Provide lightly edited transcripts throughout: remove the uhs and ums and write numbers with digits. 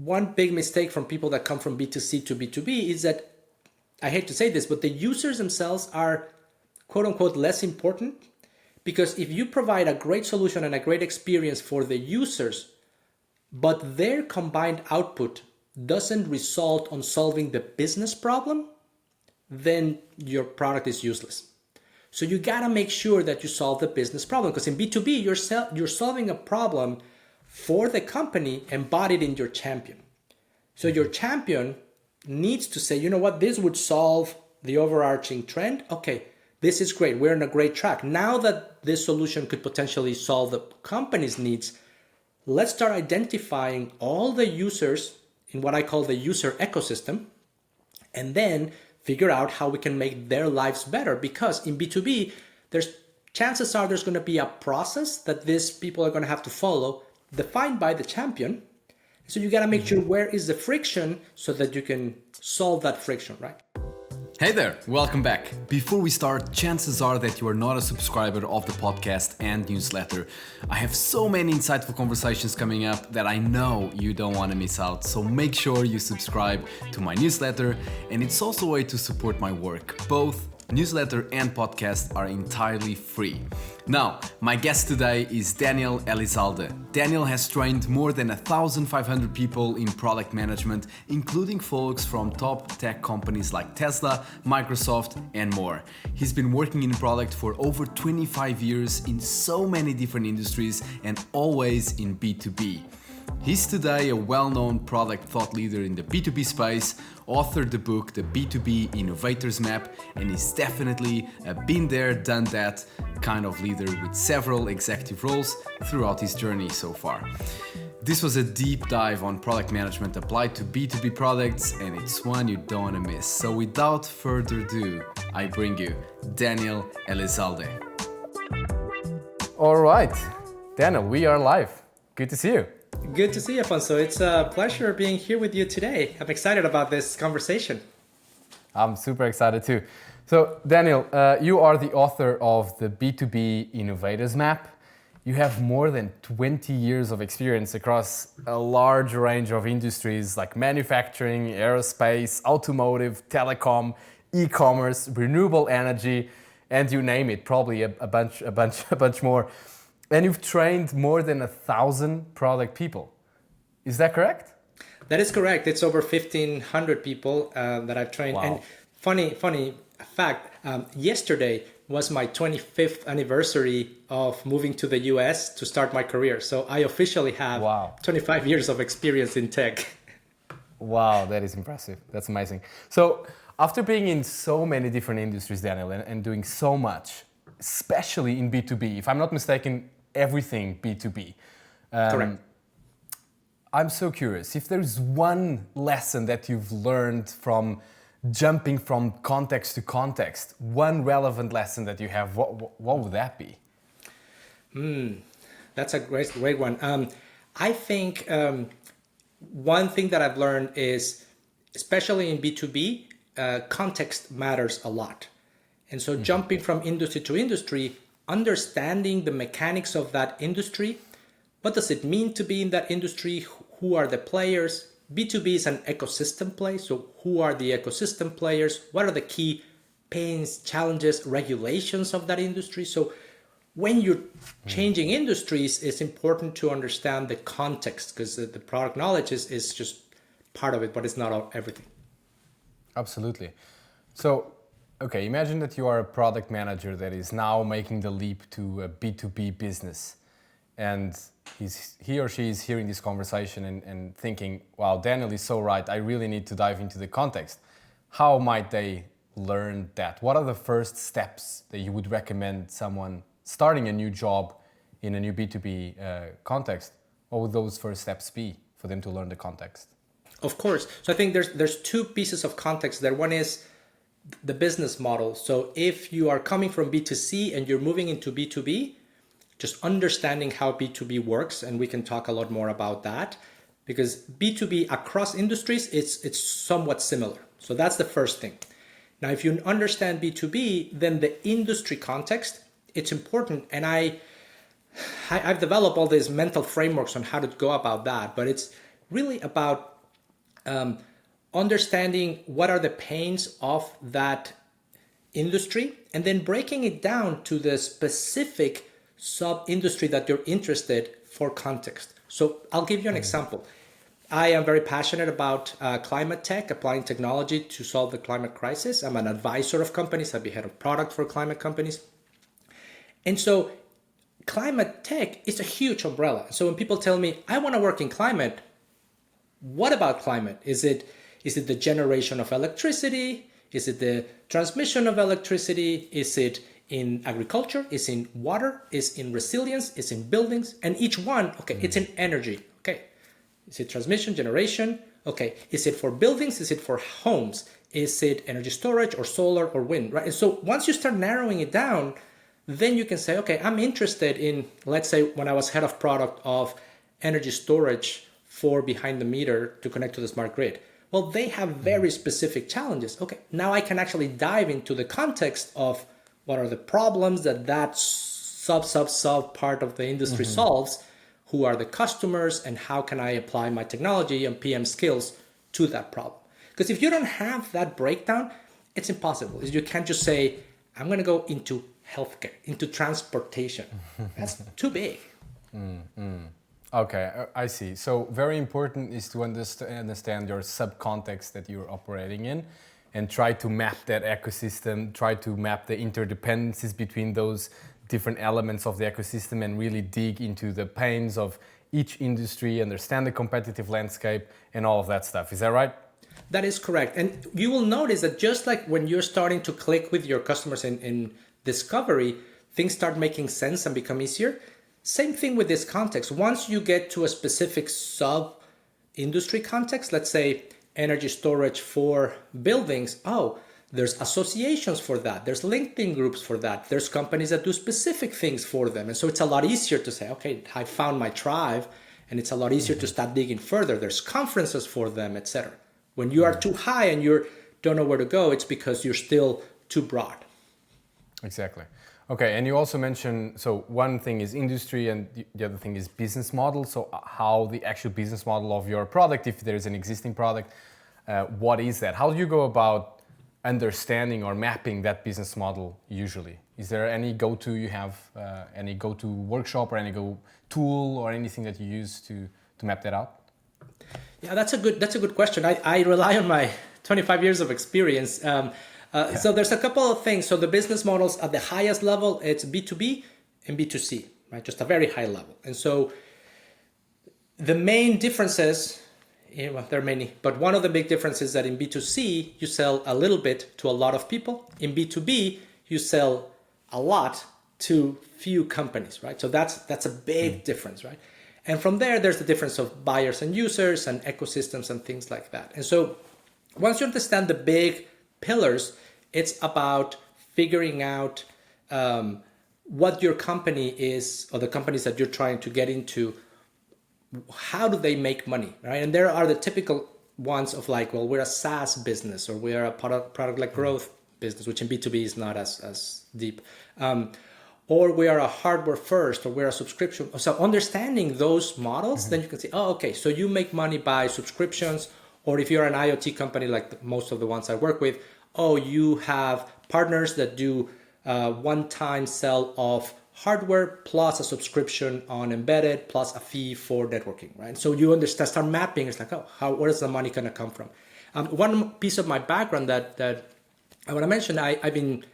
one big mistake from people that come from B2C to B2B is that, I hate to say this, but the users themselves are quote unquote less important, because if you provide a great solution and a great experience for the users, but their combined output doesn't result on solving the business problem, then your product is useless. So you gotta make sure that you solve the business problem, because in B2B, you're solving a problem for the company embodied in your champion. So your champion needs to say, you know what, this would solve the overarching trend. Okay, this is great. We're on a great track. Now that this solution could potentially solve the company's needs, let's start identifying all the users in what I call the user ecosystem, and then figure out how we can make their lives better. Because in B2B, chances are there's going to be a process that these people are going to have to follow, defined by the champion. So you got to make sure where is the friction so that you can solve that friction, right? Hey there, welcome back. Before we start, chances are that you are not a subscriber of the podcast and newsletter. I have so many insightful conversations coming up that I know you don't want to miss out. So make sure you subscribe to my newsletter, and it's also a way to support my work. Both newsletter and podcast are entirely free. Now, my guest today is Daniel Elizalde. Daniel has trained more than 1,500 people in product management, including folks from top tech companies like Tesla, Microsoft, and more. He's been working in product for over 25 years in so many different industries and always in B2B. He's today a well-known product thought leader in the B2B space, authored the book, the B2B Innovators Map, and is definitely a been there, done that kind of leader with several executive roles throughout his journey so far. This was a deep dive on product management applied to B2B products, and it's one you don't want to miss. So without further ado, I bring you Daniel Elizalde. All right, Daniel, we are live. Good to see you. Good to see you, Afonso. It's a pleasure being here with you today. I'm excited about this conversation. I'm super excited too. So, Daniel, you are the author of the B2B Innovators Map. You have more than 20 years of experience across a large range of industries like manufacturing, aerospace, automotive, telecom, e-commerce, renewable energy, and you name it, probably a bunch more. And you've trained more than 1,000 product people. Is that correct? That is correct. It's over 1,500 people that I've trained. Wow. And funny fact, yesterday was my 25th anniversary of moving to the US to start my career. So I officially have 25 years of experience in tech. Wow, that is impressive. That's amazing. So after being in so many different industries, Daniel, and doing so much, especially in B2B, if I'm not mistaken, everything B2B. Correct. I'm so curious, if there's one lesson that you've learned from jumping from context to context, one relevant lesson that you have, what would that be? That's a great one. I think one thing that I've learned is, especially in B2B, context matters a lot. And so jumping from industry to industry, understanding the mechanics of that industry, what does it mean to be in that industry? Who are the players? B2B is an ecosystem play. So who are the ecosystem players? What are the key pains, challenges, regulations of that industry? So when you're changing industries, it's important to understand the context, because the product knowledge is just part of it, but it's not everything. Absolutely. So, okay, imagine that you are a product manager that is now making the leap to a B2B business, and he or she is hearing this conversation and thinking, wow, Daniel is so right, I really need to dive into the context. How might they learn that? What are the first steps that you would recommend someone starting a new job in a new B2B context? What would those first steps be for them to learn the context? Of course. So I think there's two pieces of context there. One is the business model. So if you are coming from B2C and you're moving into B2B, just understanding how B2B works, and we can talk a lot more about that, because B2B across industries, it's somewhat similar. So that's the first thing. Now, if you understand B2B, then the industry context, it's important. And I've developed all these mental frameworks on how to go about that, but it's really about understanding what are the pains of that industry, and then breaking it down to the specific sub-industry that you're interested for context. So I'll give you an example. I am very passionate about climate tech, applying technology to solve the climate crisis. I'm an advisor of companies. I've been head of product for climate companies. And so climate tech is a huge umbrella. So when people tell me, I want to work in climate, what about climate? Is it the generation of electricity? Is it the transmission of electricity? Is it in agriculture? Is it in water? Is it in resilience? Is it in buildings? And each one, okay, it's in energy. Okay. Is it transmission, generation? Okay. Is it for buildings? Is it for homes? Is it energy storage or solar or wind? Right. And so once you start narrowing it down, then you can say, okay, I'm interested in, let's say when I was head of product of energy storage for behind the meter to connect to the smart grid. Well, they have very specific challenges. Okay, now I can actually dive into the context of what are the problems that sub part of the industry solves, who are the customers, and how can I apply my technology and PM skills to that problem. Because if you don't have that breakdown, it's impossible. You can't just say, I'm going to go into healthcare, into transportation. That's too big. Okay, I see. So very important is to understand your subcontext that you're operating in and try to map that ecosystem, try to map the interdependencies between those different elements of the ecosystem and really dig into the pains of each industry, understand the competitive landscape and all of that stuff. Is that right? That is correct. And you will notice that just like when you're starting to click with your customers in discovery, things start making sense and become easier. Same thing with this context. Once you get to a specific sub-industry context, let's say energy storage for buildings, there's associations for that. There's LinkedIn groups for that. There's companies that do specific things for them. And so it's a lot easier to say, okay, I found my tribe, and it's a lot easier to start digging further. There's conferences for them, etc. When you are too high and you don't know where to go, it's because you're still too broad. Exactly. Okay, and you also mentioned, so one thing is industry and the other thing is business model. So how the actual business model of your product, if there is an existing product, what is that? How do you go about understanding or mapping that business model usually? Is there any go-to you have, any go-to workshop or any tool or anything that you use to map that out? Yeah, that's a good question. I rely on my 25 years of experience. So there's a couple of things. So the business models at the highest level, it's B2B and B2C, right? Just a very high level. And so the main differences, there are many, but one of the big differences is that in B2C, you sell a little bit to a lot of people. In B2B, you sell a lot to few companies, right? So that's a big difference, right? And from there's the difference of buyers and users and ecosystems and things like that. And so once you understand the big pillars, it's about figuring out what your company is, or the companies that you're trying to get into, how do they make money, right? And there are the typical ones of like, well, we're a SaaS business, or we're a product-led growth business, which in B2B is not as deep. Or we are a hardware first, or we're a subscription. So understanding those models, then you can say, oh, okay, so you make money by subscriptions, or if you're an IoT company like most of the ones I work with, you have partners that do one-time sell of hardware plus a subscription on embedded plus a fee for networking, right? So you understand, start mapping. It's like, where is the money going to come from? One piece of my background that I want to mention, I've been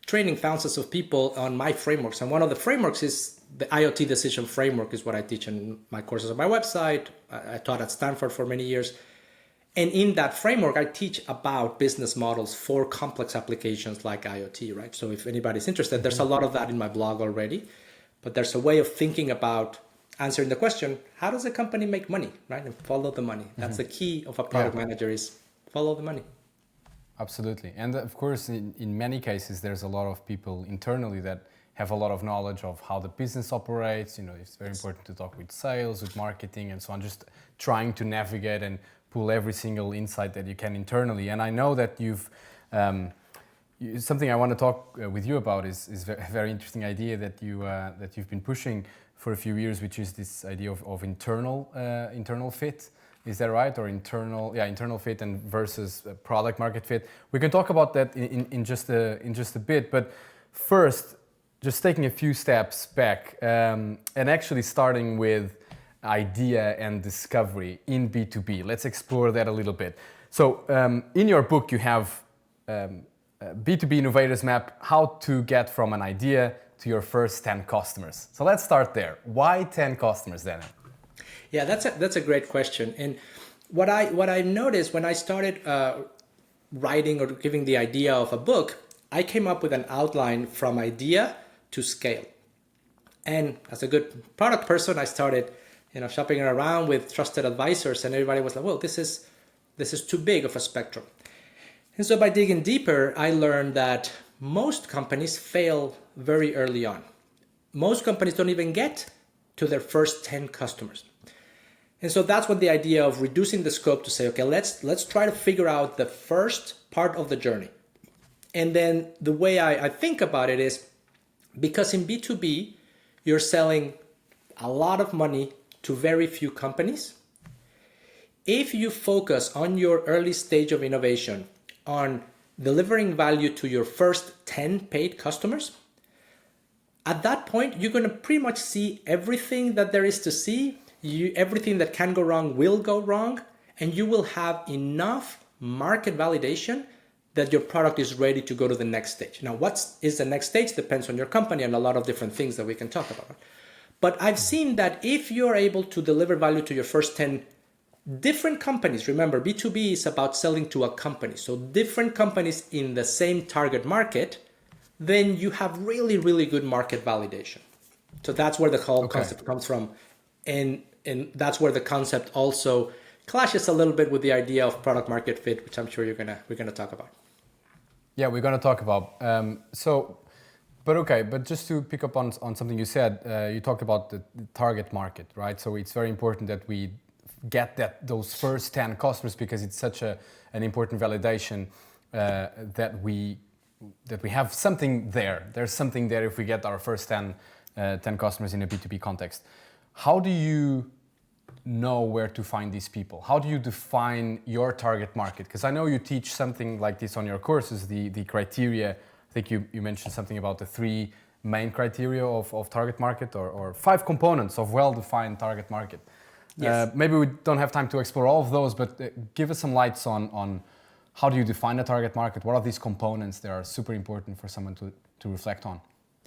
training thousands of people on my frameworks. And one of the frameworks is the IoT decision framework is what I teach in my courses on my website. I taught at Stanford for many years. And in that framework, I teach about business models for complex applications like IoT, right? So if anybody's interested, there's a lot of that in my blog already. But there's a way of thinking about answering the question, how does a company make money, right? And follow the money. That's the key of a product manager is follow the money. Absolutely. And of course, in many cases, there's a lot of people internally that have a lot of knowledge of how the business operates. It's very important to talk with sales, with marketing, and so on, just trying to navigate and pull every single insight that you can internally. And I know that you've, something I want to talk with you about is a very interesting idea that you've been pushing for a few years, which is this idea of internal fit. Is that right? Or internal fit and versus product market fit. We can talk about that in just a bit. But first, just taking a few steps back and actually starting with idea and discovery in B2B. Let's explore that a little bit. So in your book, you have B2B Innovators Map, how to get from an idea to your first 10 customers. So let's start there. Why 10 customers, Daniel? Yeah, that's a great question. And what I noticed when I started writing or giving the idea of a book, I came up with an outline from idea to scale. And as a good product person, I started, shopping around with trusted advisors, and everybody was like, "Well, this is too big of a spectrum." And so by digging deeper, I learned that most companies fail very early on. Most companies don't even get to their first 10 customers. And so that's what the idea of reducing the scope to say, okay, let's try to figure out the first part of the journey. And then the way I think about it is, because in B2B, you're selling a lot of money to very few companies. If you focus on your early stage of innovation, on delivering value to your first 10 paid customers, at that point, you're going to pretty much see everything that there is to see. Everything that can go wrong will go wrong, and you will have enough market validation that your product is ready to go to the next stage. Now, what is the next stage depends on your company and a lot of different things that we can talk about. But I've seen that if you're able to deliver value to your first 10 different companies, remember, B2B is about selling to a company, so different companies in the same target market, then you have really, really good market validation. So that's where the whole concept comes from. And that's where the concept also clashes a little bit with the idea of product market fit, which I'm sure we're gonna talk about. Yeah, we're gonna talk about. But just to pick up on something you said, you talked about the target market, right? So it's very important that we get those first 10 customers, because it's such an important validation that we have something there. There's something there if we get our first 10 customers in a B2B context. How do you know where to find these people? How do you define your target market? Because I know you teach something like this on your courses, the criteria. I think you mentioned something about the 3 main criteria of target market, or 5 components of well-defined target market. Yes. Maybe we don't have time to explore all of those, but give us some lights on how do you define a target market? What are these components that are super important for someone to reflect on?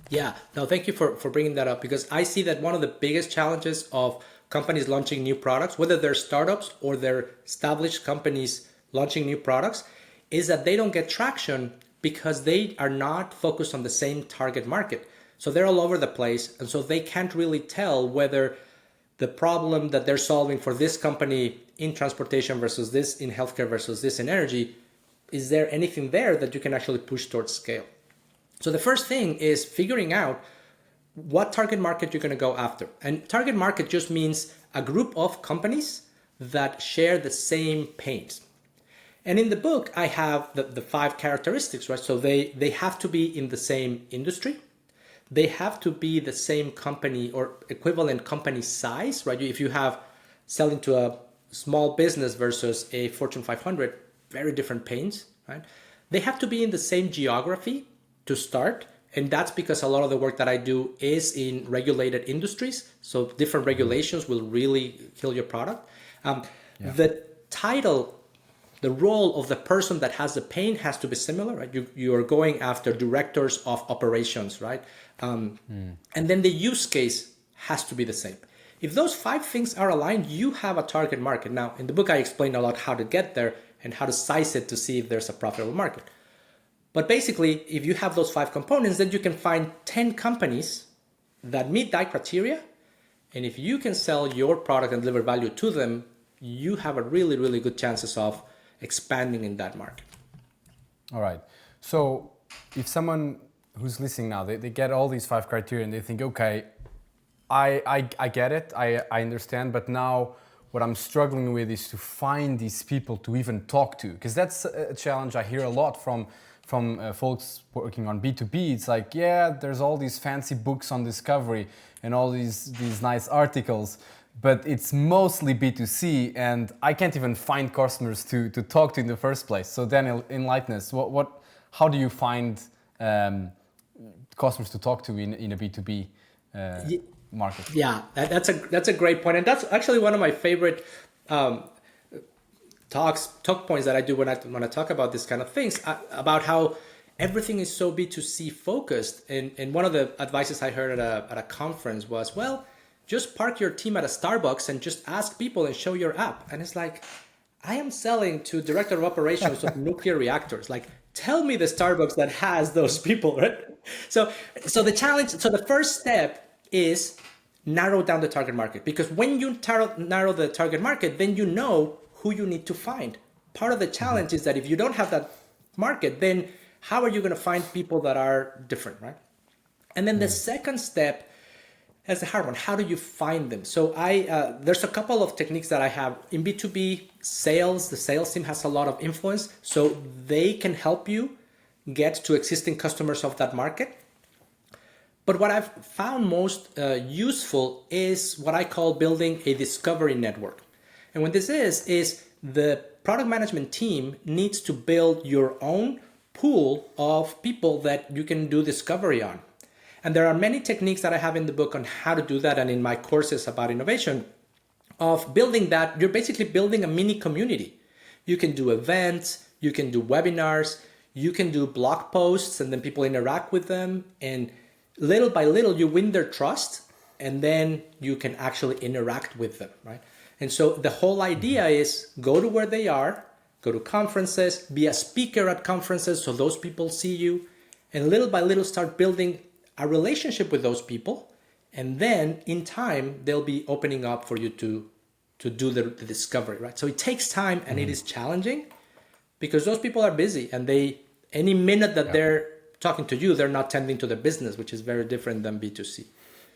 Yeah, no, thank you for bringing that up, because I see that one of the biggest challenges of companies launching new products, whether they're startups or they're established companies launching new products, is that they don't get traction because they are not focused on the same target market. So they're all over the place, and so they can't really tell whether the problem that they're solving for this company in transportation versus this in healthcare versus this in energy, is there anything there that you can actually push towards scale? So the first thing is figuring out what target market you're going to go after. And target market just means a group of companies that share the same pains. And in the book, I have the 5 characteristics, right? So they have to be in the same industry. They have to be the same company or equivalent company size, right? If you have selling to a small business versus a Fortune 500, very different pains, right? They have to be in the same geography to start. And that's because a lot of the work that I do is in regulated industries. So different regulations will really kill your product. The title, the role of the person that has the pain has to be similar, right? You are going after directors of operations, right? And then the use case has to be the same. If those 5 things are aligned, you have a target market. Now, in the book, I explain a lot how to get there and how to size it to see if there's a profitable market. But basically, if you have those 5 components, then you can find 10 companies that meet that criteria. And if you can sell your product and deliver value to them, you have a really, really good chances of expanding in that market. All right. So if someone who's listening now, they get all these 5 criteria and they think, okay, I get it, I understand, but now what I'm struggling with is to find these people to even talk to, because that's a challenge I hear a lot from folks working on B2B. It's like, yeah, there's all these fancy books on discovery and all these nice articles, but it's mostly B2C, and I can't even find customers to talk to in the first place. So Daniel, enlighten us. How do you find customers to talk to in a B2B market? Yeah, that's a great point, and that's actually one of my favorite talk points that I do when I talk about this kind of things, about how everything is so B2C focused. And one of the advices I heard at a conference was, well, just park your team at a Starbucks and just ask people and show your app. And it's like, I am selling to director of operations of nuclear reactors. Like, tell me the Starbucks that has those people, right? So the first step is narrow down the target market, because when you narrow the target market, then you know who you need to find. Part of the challenge is that if you don't have that market, then how are you going to find people that are different, right? And then the second step is the hard one. How do you find them? So there's a couple of techniques that I have in B2B sales. The sales team has a lot of influence, so they can help you get to existing customers of that market. But what I've found most useful is what I call building a discovery network. And what this is the product management team needs to build your own pool of people that you can do discovery on. And there are many techniques that I have in the book on how to do that, and in my courses about innovation, of building that. You're basically building a mini community. You can do events, you can do webinars, you can do blog posts, and then people interact with them. And little by little, you win their trust, and then you can actually interact with them, right? And so the whole idea is go to where they are, go to conferences, be a speaker at conferences so those people see you, and little by little start building a relationship with those people. And then in time, they'll be opening up for you to do the discovery, right? So it takes time, and it is challenging because those people are busy, and any minute that they're talking to you, they're not tending to their business, which is very different than B2C.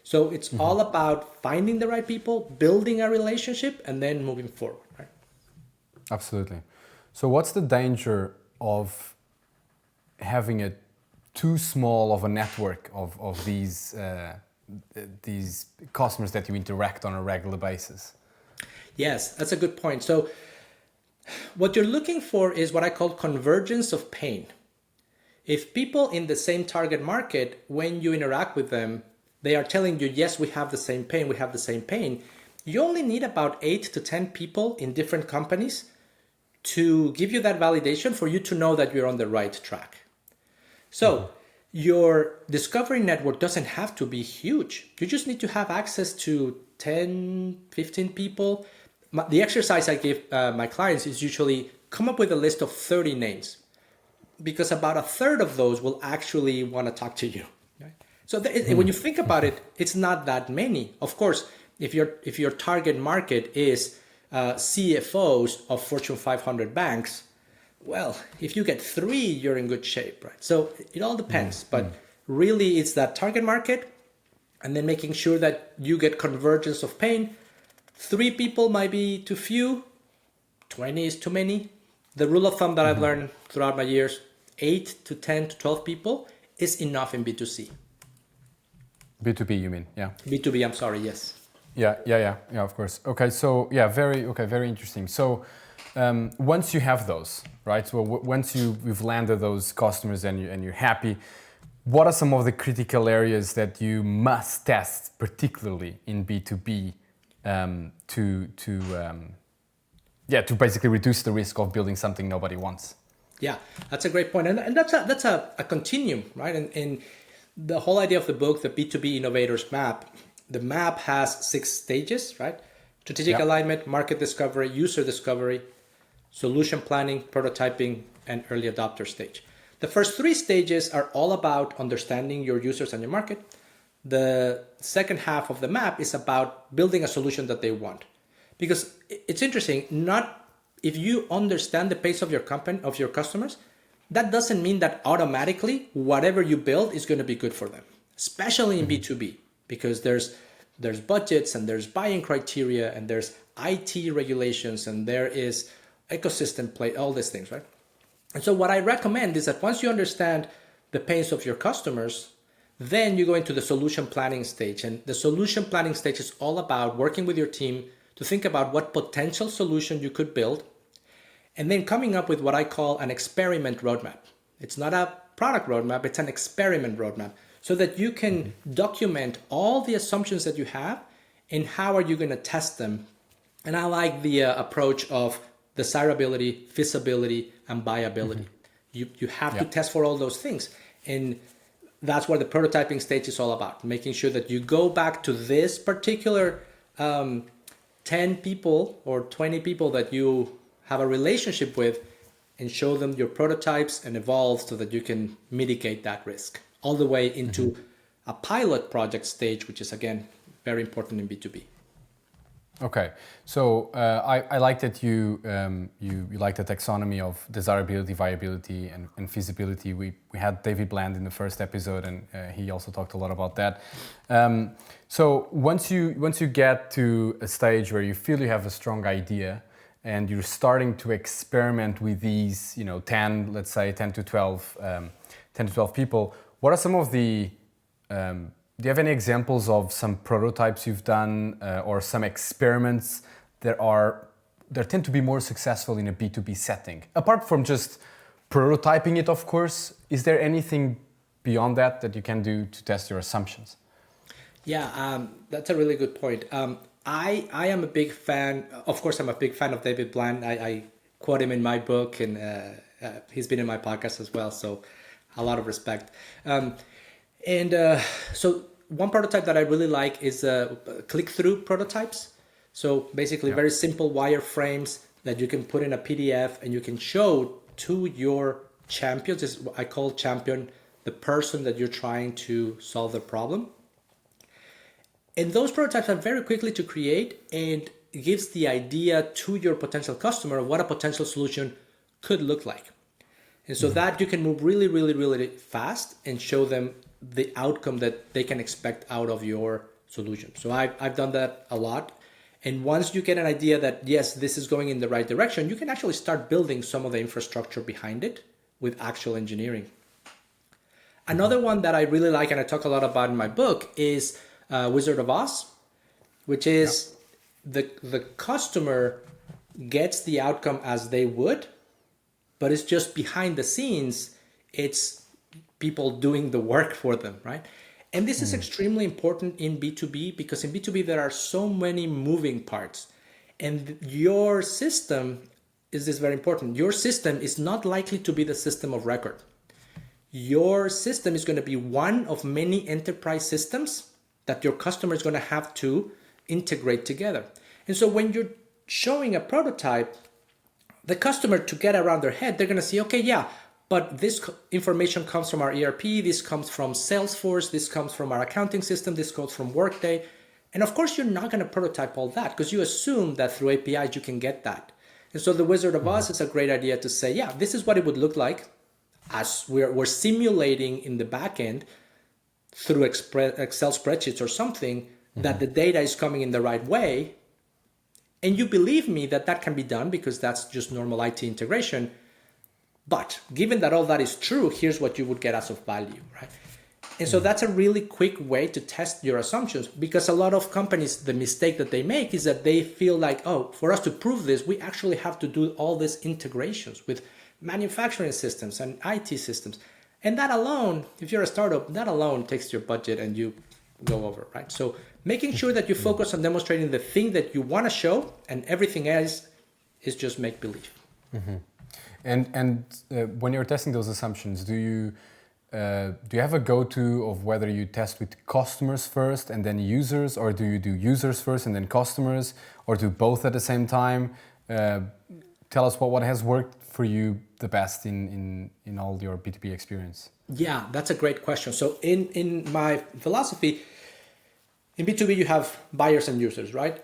So it's all about finding the right people, building a relationship, and then moving forward, right? Absolutely. So what's the danger of having a too small of a network of these customers that you interact on a regular basis? Yes, that's a good point. So what you're looking for is what I call convergence of pain. If people in the same target market, when you interact with them, they are telling you, yes, we have the same pain, you only need about 8 to 10 people in different companies to give you that validation for you to know that you're on the right track. So your discovery network doesn't have to be huge. You just need to have access to 10, 15 people. The exercise I give my clients is usually come up with a list of 30 names, because about a third of those will actually want to talk to you. Right? So when you think about it, it's not that many. Of course, if your target market is CFOs of Fortune 500 banks, well, if you get 3, you're in good shape, right? So it all depends, but really it's that target market, and then making sure that you get convergence of pain. 3 people might be too few, 20 is too many. The rule of thumb that I've learned throughout my years, 8 to 10 to 12 people is enough in B2C. B2B, you mean? Yeah. B2B, I'm sorry, yes. Yeah, of course. Okay, so very interesting. So once you have those, right? So once you've landed those customers and you're happy, what are some of the critical areas that you must test, particularly in B2B, to basically reduce the risk of building something nobody wants? Yeah, that's a great point. And that's a continuum, right? And the whole idea of the book, the B2B Innovators Map, the map has 6 stages, right? Strategic alignment, market discovery, user discovery, solution planning, prototyping, and early adopter stage. The first 3 stages are all about understanding your users and your market. The second half of the map is about building a solution that they want. Because it's interesting, if you understand the pace of your company, of your customers, that doesn't mean that automatically whatever you build is going to be good for them, especially in B2B, because there's budgets and there's buying criteria and there's IT regulations and there is ecosystem play, all these things, right? And so what I recommend is that once you understand the pace of your customers, Then you go into the solution planning stage. And the solution planning stage is all about working with your team to think about what potential solution you could build, and then coming up with what I call an experiment roadmap. It's not a product roadmap, it's an experiment roadmap, so that you can document all the assumptions that you have and how are you going to test them. And I like the approach of desirability, feasibility, and viability. You have to test for all those things. And that's what the prototyping stage is all about, making sure that you go back to this particular 10 people or 20 people that you have a relationship with and show them your prototypes and evolve so that you can mitigate that risk all the way into a pilot project stage, which is, again, very important in B2B. Okay, so I like that you like the taxonomy of desirability, viability, and feasibility. We had David Bland in the first episode, and he also talked a lot about that. So once you get to a stage where you feel you have a strong idea, and you're starting to experiment with these, 10, let's say 10 to 12 people, what are some of the do you have any examples of some prototypes you've done or some experiments that tend to be more successful in a B2B setting? Apart from just prototyping it, of course, is there anything beyond that you can do to test your assumptions? Yeah, that's a really good point. I am a big fan, of course, I'm a big fan of David Bland. I quote him in my book, and he's been in my podcast as well, so a lot of respect. So one prototype that I really like is click-through prototypes. So basically very simple wireframes that you can put in a PDF and you can show to your champions. This is what I call champion, the person that you're trying to solve the problem. And those prototypes are very quickly to create and gives the idea to your potential customer of what a potential solution could look like. And so that you can move really, really, really fast and show them the outcome that they can expect out of your solution. So I've done that a lot. And once you get an idea that, yes, this is going in the right direction, you can actually start building some of the infrastructure behind it with actual engineering. Another one that I really like, and I talk a lot about in my book, is Wizard of Oz, which is the customer gets the outcome as they would, but it's just behind the scenes, it's people doing the work for them, right? And this is extremely important in B2B because in B2B there are so many moving parts. And your system is very important. Your system is not likely to be the system of record. Your system is going to be one of many enterprise systems that your customer is going to have to integrate together. And so when you're showing a prototype, the customer, to get around their head, they're going to see, okay, yeah, but this information comes from our ERP, this comes from Salesforce, this comes from our accounting system, this comes from Workday. And of course, you're not going to prototype all that because you assume that through APIs you can get that. And so the Wizard of Oz is a great idea to say, yeah, this is what it would look like as we're simulating in the back end through Excel spreadsheets or something that the data is coming in the right way. And you believe me that that can be done because that's just normal IT integration. But given that all that is true, here's what you would get as of value, right? And so that's a really quick way to test your assumptions because a lot of companies, the mistake that they make is that they feel like, oh, for us to prove this, we actually have to do all these integrations with manufacturing systems and IT systems. And that alone, if you're a startup, that alone takes your budget and you go over, right? So making sure that you focus on demonstrating the thing that you want to show and everything else is just make believe. Mm-hmm. And when you're testing those assumptions, do you have a go-to of whether you test with customers first and then users, or do you do users first and then customers, or do both at the same time? Tell us what has worked for you the best in all your B2B experience. Yeah, that's a great question. So in my philosophy, in B2B you have buyers and users, right?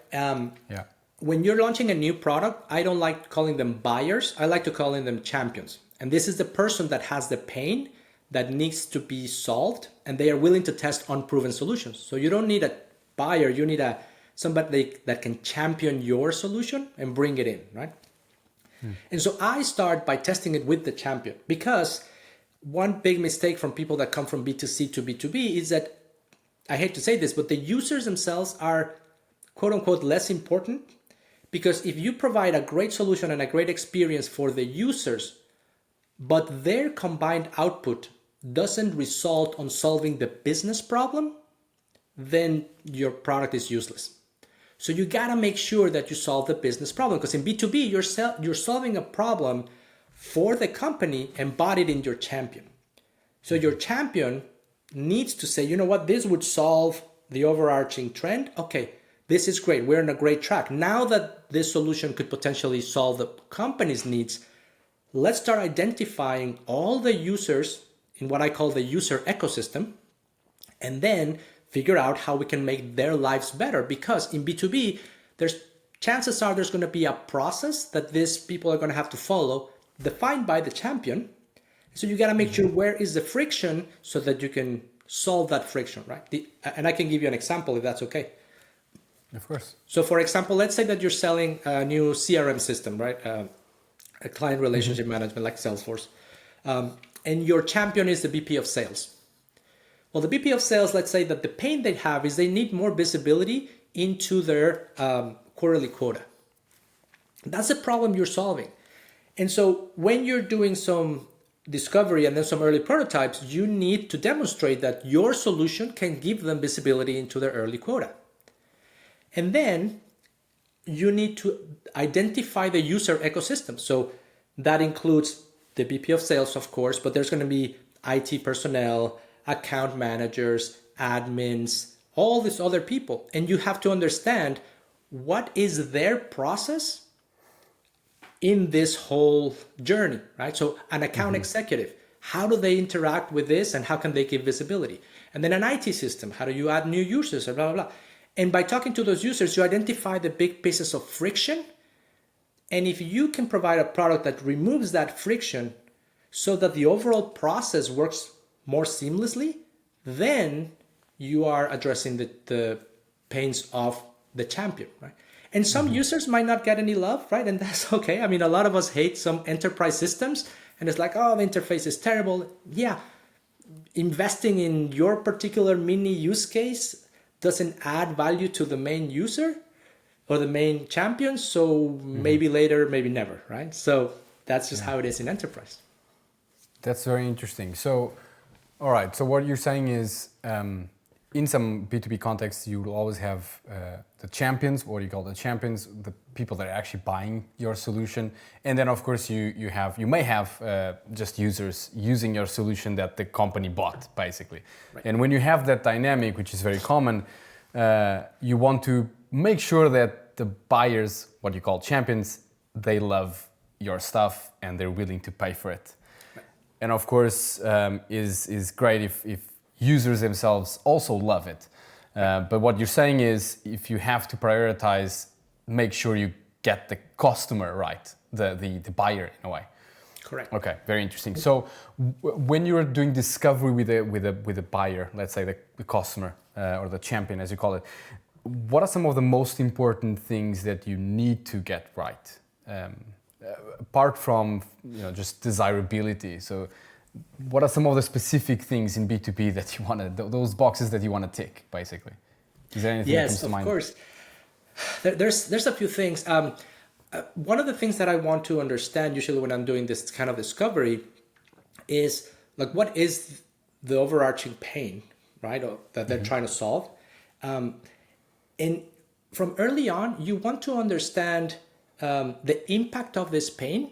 When you're launching a new product, I don't like calling them buyers. I like to call them champions. And this is the person that has the pain that needs to be solved, and they are willing to test unproven solutions. So you don't need a buyer, you need somebody that can champion your solution and bring it in, right? And so I start by testing it with the champion because one big mistake from people that come from B2C to B2B is that, I hate to say this, but the users themselves are quote unquote less important, because if you provide a great solution and a great experience for the users, but their combined output doesn't result on solving the business problem, then your product is useless. So you gotta make sure that you solve the business problem, because in B2B, you're solving a problem for the company embodied in your champion. So your champion needs to say, you know what, this would solve the overarching trend. Okay, this is great. We're on a great track. Now that this solution could potentially solve the company's needs, let's start identifying all the users in what I call the user ecosystem, and then figure out how we can make their lives better. Because in B2B, chances are there's going to be a process that these people are going to have to follow, defined by the champion. So you got to make sure where is the friction so that you can solve that friction, right? And I can give you an example if that's okay. Of course. So for example, let's say that you're selling a new CRM system, right? A client relationship management like Salesforce. And your champion is the VP of sales. Well, the VP of sales, let's say that the pain they have is they need more visibility into their quarterly quota. That's the problem you're solving. And so when you're doing some discovery and then some early prototypes, you need to demonstrate that your solution can give them visibility into their early quota. And then you need to identify the user ecosystem. So that includes the VP of sales, of course, but there's going to be IT personnel, account managers, admins, all these other people. And you have to understand what is their process in this whole journey, right? So an account executive, how do they interact with this and how can they give visibility? And then an IT system, how do you add new users and blah, blah, blah. And by talking to those users, you identify the big pieces of friction. And if you can provide a product that removes that friction so that the overall process works more seamlessly, then you are addressing the pains of the champion, right? And some users might not get any love, right? And that's okay. I mean, a lot of us hate some enterprise systems and it's like, oh, the interface is terrible. Yeah, investing in your particular mini use case doesn't add value to the main user or the main champion. So maybe later, maybe never, right? So that's just how it is in enterprise. That's very interesting. So, all right. So what you're saying is, in some B2B contexts, you will always have the champions, what you call the champions, the people that are actually buying your solution, and then of course you may have just users using your solution that the company bought, basically. Right. And when you have that dynamic, which is very common, you want to make sure that the buyers, what you call champions, they love your stuff and they're willing to pay for it. Right. And of course, is great if users themselves also love it. But what you're saying is, if you have to prioritize, make sure you get the customer right, the buyer in a way. Correct. Okay, very interesting. So when you're doing discovery with a buyer, let's say the customer or the champion, as you call it, what are some of the most important things that you need to get right? Apart from just desirability. So what are some of the specific things in B2B that you want to, those boxes that you want to tick, basically? Is there anything that comes to mind? Yes, of course. There's a few things. One of the things that I want to understand usually when I'm doing this kind of discovery is like, what is the overarching pain, right, that they're trying to solve? And from early on, you want to understand the impact of this pain,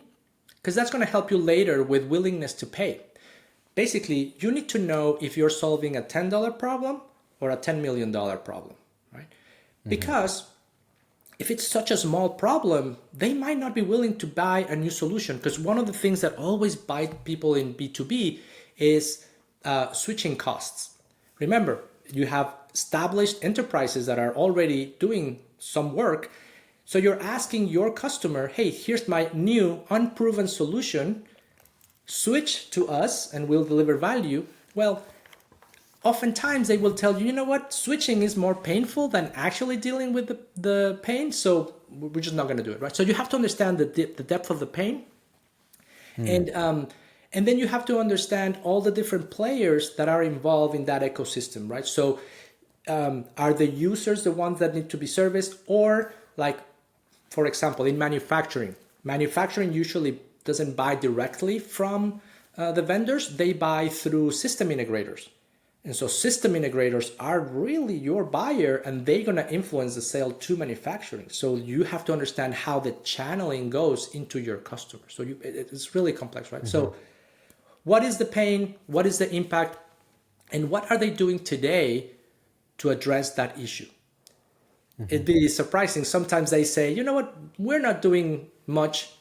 because that's going to help you later with willingness to pay. Basically, you need to know if you're solving a $10 problem or a $10 million problem, right? Because if it's such a small problem, they might not be willing to buy a new solution, because one of the things that always bite people in B2B is switching costs. Remember, you have established enterprises that are already doing some work. So you're asking your customer, hey, here's my new unproven solution, switch to us and we'll deliver value. Well, oftentimes they will tell you, you know what, switching is more painful than actually dealing with the pain, so we're just not going to do it, right? So you have to understand the depth of the pain. And And then you have to understand all the different players that are involved in that ecosystem, right? So are the users the ones that need to be serviced? Or like, for example, in manufacturing usually doesn't buy directly from the vendors. They buy through system integrators. And so system integrators are really your buyer, and they're going to influence the sale to manufacturing. So you have to understand how the channeling goes into your customer. So it's really complex, right? So what is the pain? What is the impact? And what are they doing today to address that issue? It'd be surprising. Sometimes they say, you know what, we're not doing much.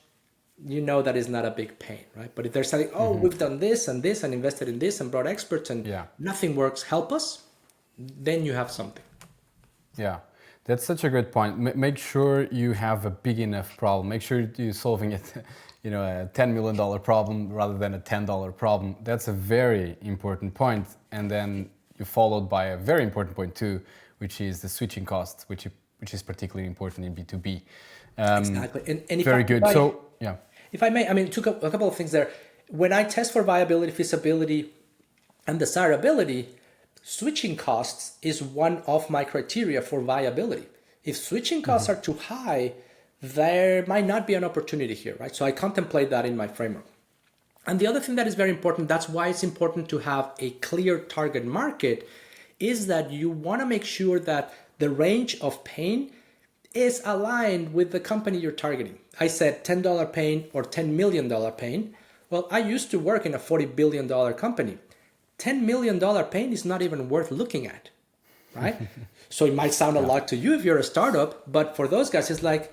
You know that is not a big pain, right? But if they're saying, oh, we've done this and invested in this and brought experts and nothing works, help us, then you have something. Yeah, that's such a good point. Make sure you have a big enough problem. Make sure you're solving it, a $10 million problem rather than a $10 problem. That's a very important point. And then you followed by a very important point too, which is the switching costs, which is particularly important in B2B. Exactly. And very good. So, yeah. If I may, took a couple of things there. When I test for viability, feasibility, and desirability, switching costs is one of my criteria for viability. If switching costs are too high, there might not be an opportunity here, right? So I contemplate that in my framework. And the other thing that is very important, that's why it's important to have a clear target market, is that you want to make sure that the range of pain is aligned with the company you're targeting. I said $10 pain or $10 million pain. Well, I used to work in a $40 billion company. $10 million pain is not even worth looking at, right? So it might sound a lot to you if you're a startup, but for those guys, it's like,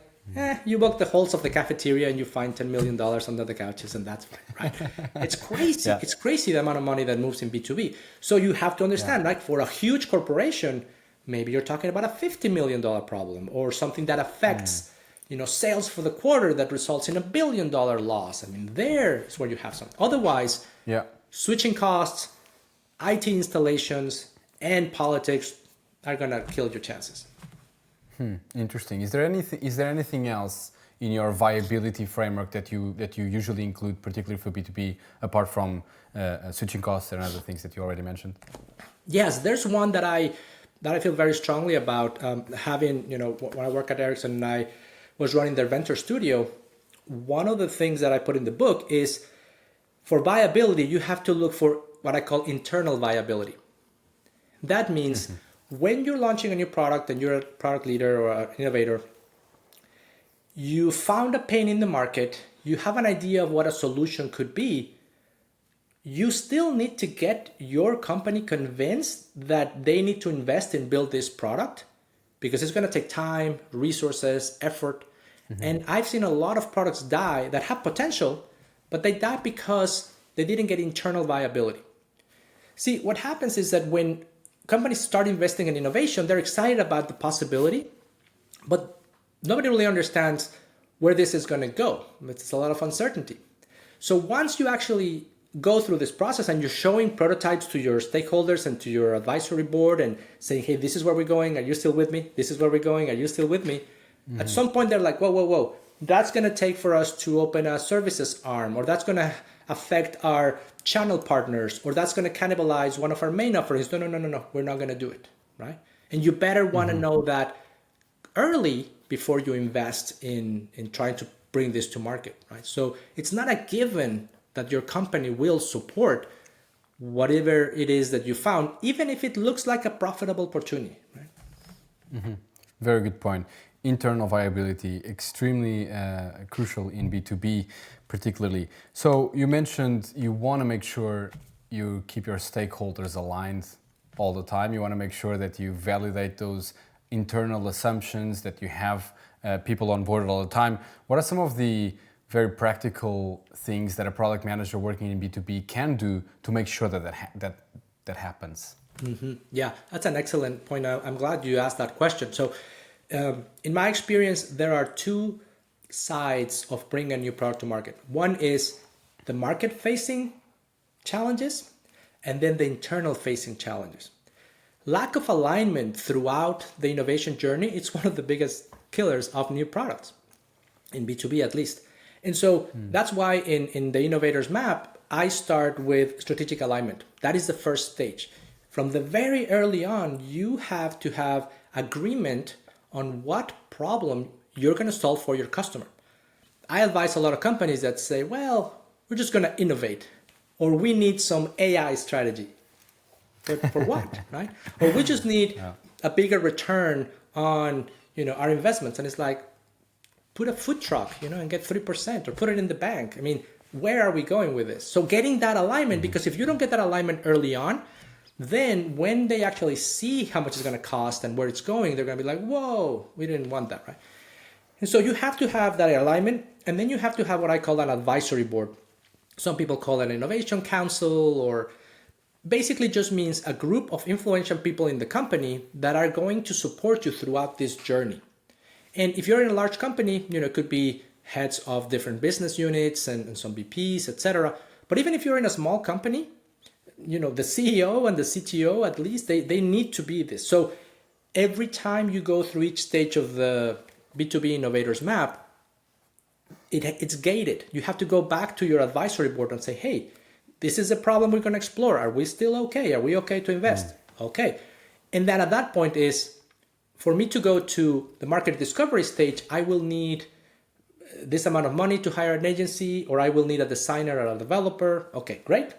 you book the halls of the cafeteria and you find $10 million under the couches and that's fine, right? It's crazy. It's crazy the amount of money that moves in B2B. So you have to understand, like for a huge corporation, maybe you're talking about a $50 million problem or something that affects, sales for the quarter that results in $1 billion loss. There is where you have something. Otherwise, switching costs, IT installations, and politics are gonna kill your chances. Interesting. Is there anything else in your viability framework that you usually include, particularly for B2B, apart from switching costs and other things that you already mentioned? Yes, there's one that I feel very strongly about. Having, when I work at Ericsson and I was running their venture studio, one of the things that I put in the book is for viability, you have to look for what I call internal viability. That means when you're launching a new product and you're a product leader or an innovator, you found a pain in the market, you have an idea of what a solution could be, you still need to get your company convinced that they need to invest in build this product because it's going to take time, resources, effort. And I've seen a lot of products die that have potential, but they die because they didn't get internal viability. See, what happens is that when companies start investing in innovation, they're excited about the possibility, but nobody really understands where this is going to go. It's a lot of uncertainty. So once you actually go through this process and you're showing prototypes to your stakeholders and to your advisory board and saying, hey, this is where we're going. Are you still with me? This is where we're going. Are you still with me? At some point, they're like, whoa. That's going to take for us to open a services arm, or that's going to affect our channel partners, or that's going to cannibalize one of our main offerings. No. We're not going to do it, right? And you better want to know that early before you invest in trying to bring this to market, right? So it's not a given that your company will support whatever it is that you found, even if it looks like a profitable opportunity, right? Very good point. Internal viability, extremely crucial in B2B particularly. So you mentioned you want to make sure you keep your stakeholders aligned all the time. You want to make sure that you validate those internal assumptions, that you have people on board all the time. What are some of the very practical things that a product manager working in B2B can do to make sure that happens? Yeah, that's an excellent point. I'm glad you asked that question. So in my experience, there are two sides of bringing a new product to market. One is the market-facing challenges, and then the internal-facing challenges. Lack of alignment throughout the innovation journey, it's one of the biggest killers of new products, in B2B at least. And so that's why in the Innovators Map, I start with strategic alignment. That is the first stage. From the very early on, you have to have agreement on what problem you're going to solve for your customer. I advise a lot of companies that say, well, we're just going to innovate, or we need some AI strategy. For what, right? Or we just need a bigger return on, our investments. And it's like, put a food truck, and get 3%, or put it in the bank. I mean, where are we going with this? So getting that alignment, because if you don't get that alignment early on, then when they actually see how much it's going to cost and where it's going, they're going to be like, whoa, we didn't want that, right? And so you have to have that alignment, and then you have to have what I call an advisory board. Some people call it an innovation council, or basically just means a group of influential people in the company that are going to support you throughout this journey. And if you're in a large company, it could be heads of different business units and some VPs, etc. But even if you're in a small company, the CEO and the CTO, at least, they need to be this. So every time you go through each stage of the B2B Innovators Map, it's gated. You have to go back to your advisory board and say, hey, this is a problem we're going to explore. Are we still okay? Are we okay to invest? Okay. And then at that point is, for me to go to the market discovery stage, I will need this amount of money to hire an agency, or I will need a designer or a developer. Okay, great.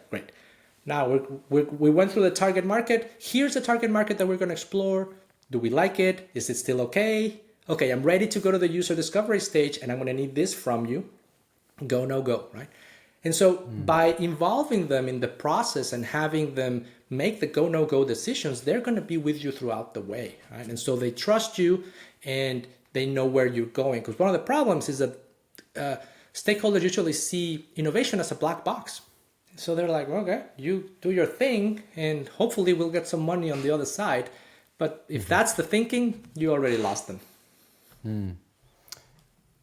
Now we went through the target market. Here's the target market that we're going to explore. Do we like it? Is it still okay? Okay, I'm ready to go to the user discovery stage, and I'm going to need this from you. Go, no go, right? And so by involving them in the process and having them make the go, no go decisions, they're going to be with you throughout the way, right? And so they trust you and they know where you're going. Because one of the problems is that stakeholders usually see innovation as a black box. So they're like, okay, you do your thing and hopefully we'll get some money on the other side. But if that's the thinking, you already lost them.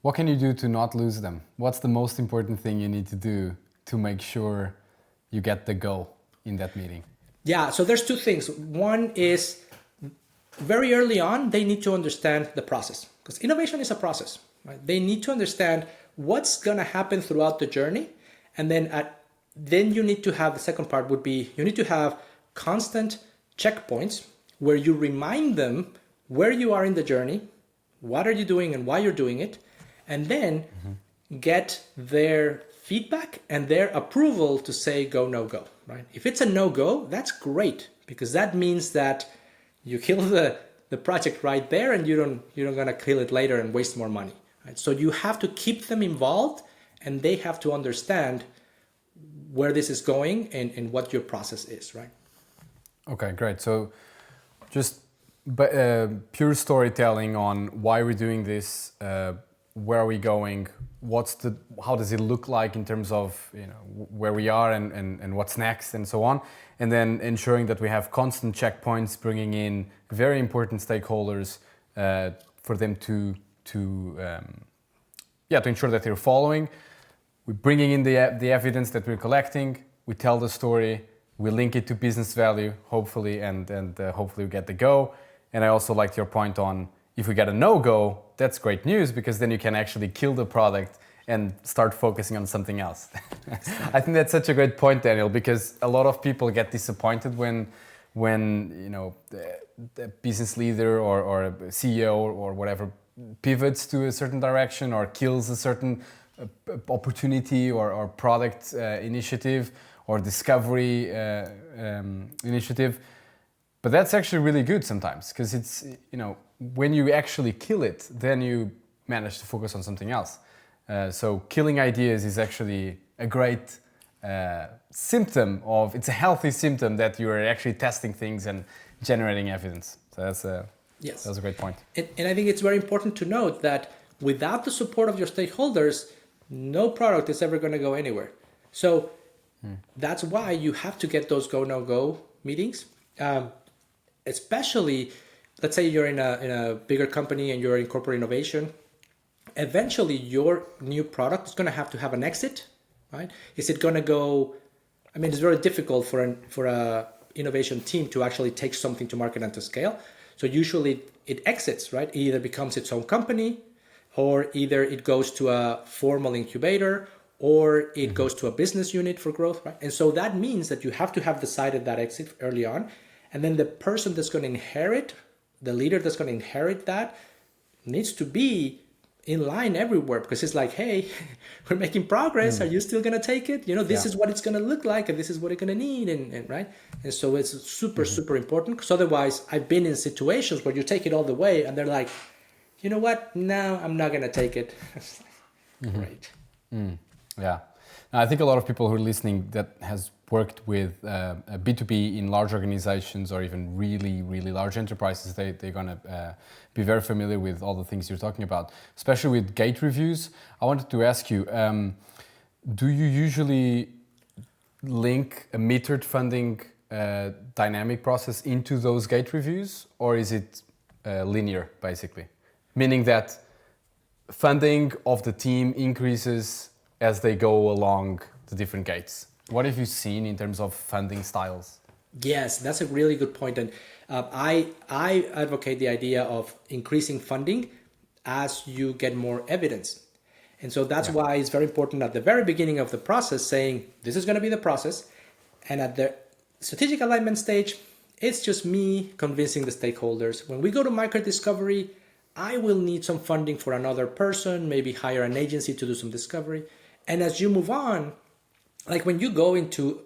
What can you do to not lose them? What's the most important thing you need to do to make sure you get the go in that meeting? Yeah, so there's two things. One is very early on, they need to understand the process, because innovation is a process, right? They need to understand what's going to happen throughout the journey. And then you need to have, the second part would be, you need to have constant checkpoints where you remind them where you are in the journey, what are you doing and why you're doing it, and then get their feedback and their approval to say go, no go, right? If it's a no go, that's great, because that means that you kill the project right there and you're going to kill it later and waste more money, right? So you have to keep them involved, and they have to understand where this is going and what your process is, right? Okay, great. So just pure storytelling on why we're doing this, where are we going, how does it look like in terms of where we are and what's next and so on, and then ensuring that we have constant checkpoints, bringing in very important stakeholders for them to ensure that they're following. We're bringing in the evidence that we're collecting, we tell the story, we link it to business value, hopefully, and hopefully we get the go. And I also liked your point on, if we get a no-go, that's great news, because then you can actually kill the product and start focusing on something else. I think that's such a great point, Daniel, because a lot of people get disappointed when the business leader or a CEO or whatever pivots to a certain direction or kills a certain opportunity or product initiative or discovery initiative. But that's actually really good sometimes, because it's, when you actually kill it, then you manage to focus on something else. So killing ideas is actually a great symptom of, it's a healthy symptom that you are actually testing things and generating evidence. So that's a great point. And I think it's very important to note that without the support of your stakeholders, no product is ever going to go anywhere. So that's why you have to get those go, no go meetings. Especially, let's say you're in a bigger company and you're in corporate innovation. Eventually, your new product is going to have an exit, right? Is it going to go? I mean, it's very difficult for a innovation team to actually take something to market and to scale. So usually it exits, right? It either becomes its own company, or either it goes to a formal incubator, or it goes to a business unit for growth, right? And so that means that you have to have decided that exit early on. And then the person that's going to inherit, the leader that's going to inherit that, needs to be in line everywhere, because it's like, hey, we're making progress. Are you still going to take it? This is what it's going to look like, and this is what it's going to need, and right? And so it's super, super important, because otherwise I've been in situations where you take it all the way and they're like, you know what? No, I'm not going to take it. Great. Yeah. Now, I think a lot of people who are listening that has worked with B2B in large organizations or even really, really large enterprises, they're going to be very familiar with all the things you're talking about, especially with gate reviews. I wanted to ask you, do you usually link a metered funding dynamic process into those gate reviews, or is it linear, basically? Meaning that funding of the team increases as they go along the different gates. What have you seen in terms of funding styles? Yes, that's a really good point. And I advocate the idea of increasing funding as you get more evidence. And so that's why it's very important at the very beginning of the process saying, this is going to be the process. And at the strategic alignment stage, it's just me convincing the stakeholders. When we go to market discovery, I will need some funding for another person, maybe hire an agency to do some discovery. And as you move on, like when you go into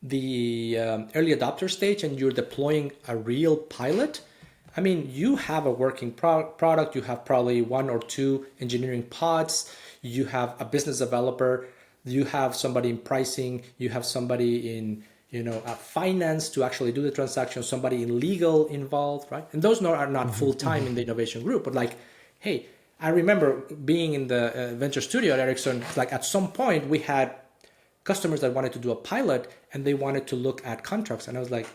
the early adopter stage and you're deploying a real pilot, I mean, you have a working product, you have probably 1 or 2 engineering pods, you have a business developer, you have somebody in pricing, you have somebody in finance to actually do the transaction, somebody in legal involved, right? And those are not full-time in the innovation group, but like, hey, I remember being in the venture studio at Ericsson, like at some point we had customers that wanted to do a pilot and they wanted to look at contracts. And I was like,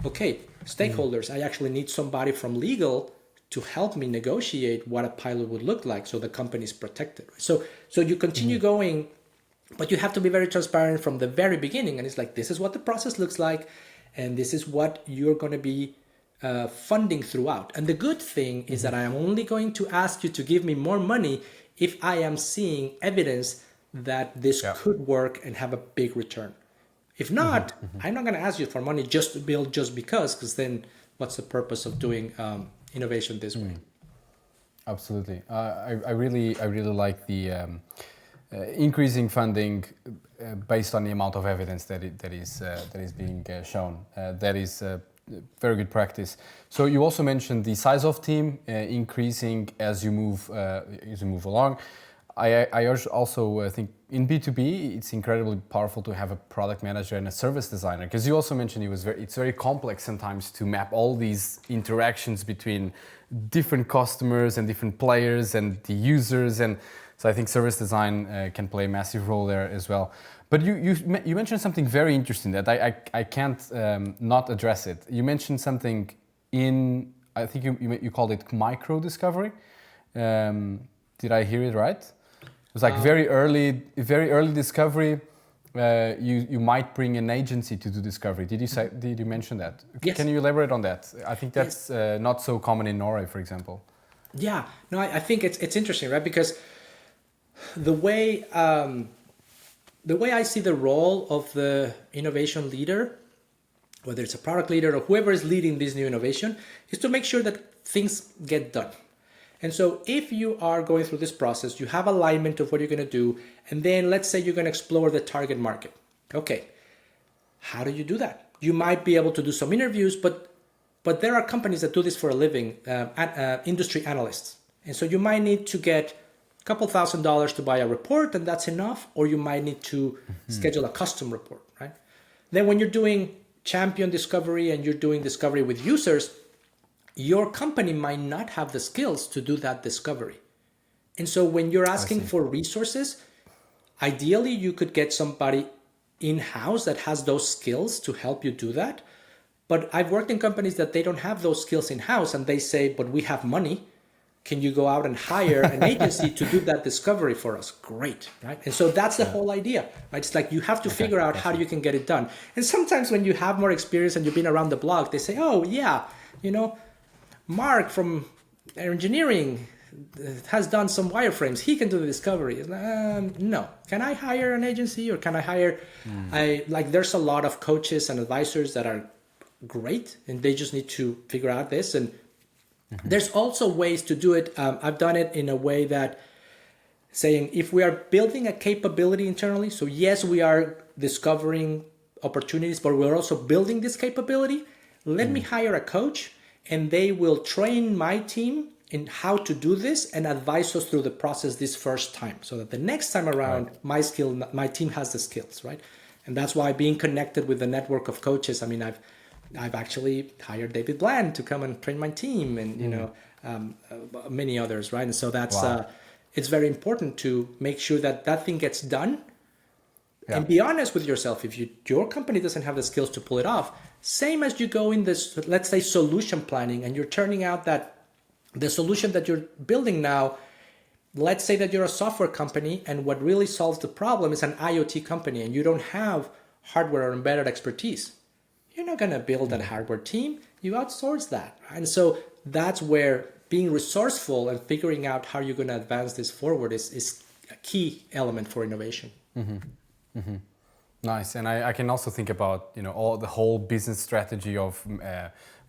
okay, stakeholders, I actually need somebody from legal to help me negotiate what a pilot would look like so the company is protected. So you continue going, but you have to be very transparent from the very beginning. And it's like, this is what the process looks like. And this is what you're going to be funding throughout. And the good thing is that I am only going to ask you to give me more money if I am seeing evidence that this could work and have a big return. If not, I'm not going to ask you for money just to build just because then what's the purpose of doing innovation this way? Absolutely. I really like the increasing funding based on the amount of evidence that is being shown. That is very good practice. So you also mentioned the size of team increasing as you move along. I also think in B2B it's incredibly powerful to have a product manager and a service designer, because you also mentioned it's very complex sometimes to map all these interactions between different customers and different players and the users, and so I think service design can play a massive role there as well. But you mentioned something very interesting that I can't not address it. You mentioned something in, I think you called it micro discovery. Did I hear it right? It was like very early discovery. You might bring an agency to do discovery. Did you mention that? Yes. Can you elaborate on that? I think that's not so common in Norway, for example. Yeah, no, I think it's interesting, right? Because the way I see the role of the innovation leader, whether it's a product leader or whoever is leading this new innovation, is to make sure that things get done. And so if you are going through this process, you have alignment of what you're going to do, and then let's say you're going to explore the target market. Okay, how do you do that? You might be able to do some interviews, but there are companies that do this for a living, industry analysts. And so you might need to get a couple $1,000s to buy a report, and that's enough, or you might need to schedule a custom report, right? Then when you're doing champion discovery and you're doing discovery with users, your company might not have the skills to do that discovery. And so when you're asking for resources, ideally you could get somebody in-house that has those skills to help you do that. But I've worked in companies that they don't have those skills in-house, and they say, but we have money. Can you go out and hire an agency to do that discovery for us? Great, right? And so that's the whole idea, right? It's like you have to figure out how you can get it done. And sometimes when you have more experience and you've been around the block, they say, oh yeah, Mark from engineering, has done some wireframes. He can do the discovery. No. Can I hire an agency, or can I hire? There's a lot of coaches and advisors that are great, and they just need to figure out this. And there's also ways to do it. I've done it in a way that saying, if we are building a capability internally, so yes, we are discovering opportunities, but we're also building this capability. Let me hire a coach, and they will train my team in how to do this and advise us through the process this first time, so that the next time around, my team has the skills, right? And that's why being connected with the network of coaches. I mean, I've actually hired David Bland to come and train my team, and many others, right? And so that's it's very important to make sure that thing gets done. Yeah. And be honest with yourself. If your company doesn't have the skills to pull it off, same as you go in this, let's say, solution planning, and you're turning out that the solution that you're building now, let's say that you're a software company, and what really solves the problem is an IoT company, and you don't have hardware or embedded expertise. You're not going to build a hardware team. You outsource that. And so that's where being resourceful and figuring out how you're going to advance this forward is a key element for innovation. Mm-hmm. Mm-hmm. Nice. And I can also think about, all the whole business strategy of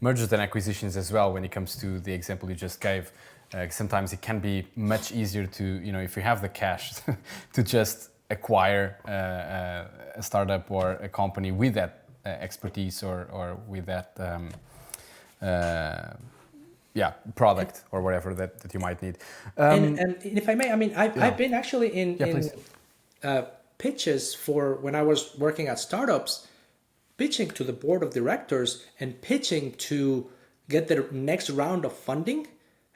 mergers and acquisitions as well, when it comes to the example you just gave. Sometimes it can be much easier to, if you have the cash, to just acquire a startup or a company with that expertise or with that product or whatever that you might need. And if I may, I've been actually in pitches for when I was working at startups, pitching to the board of directors and pitching to get their next round of funding.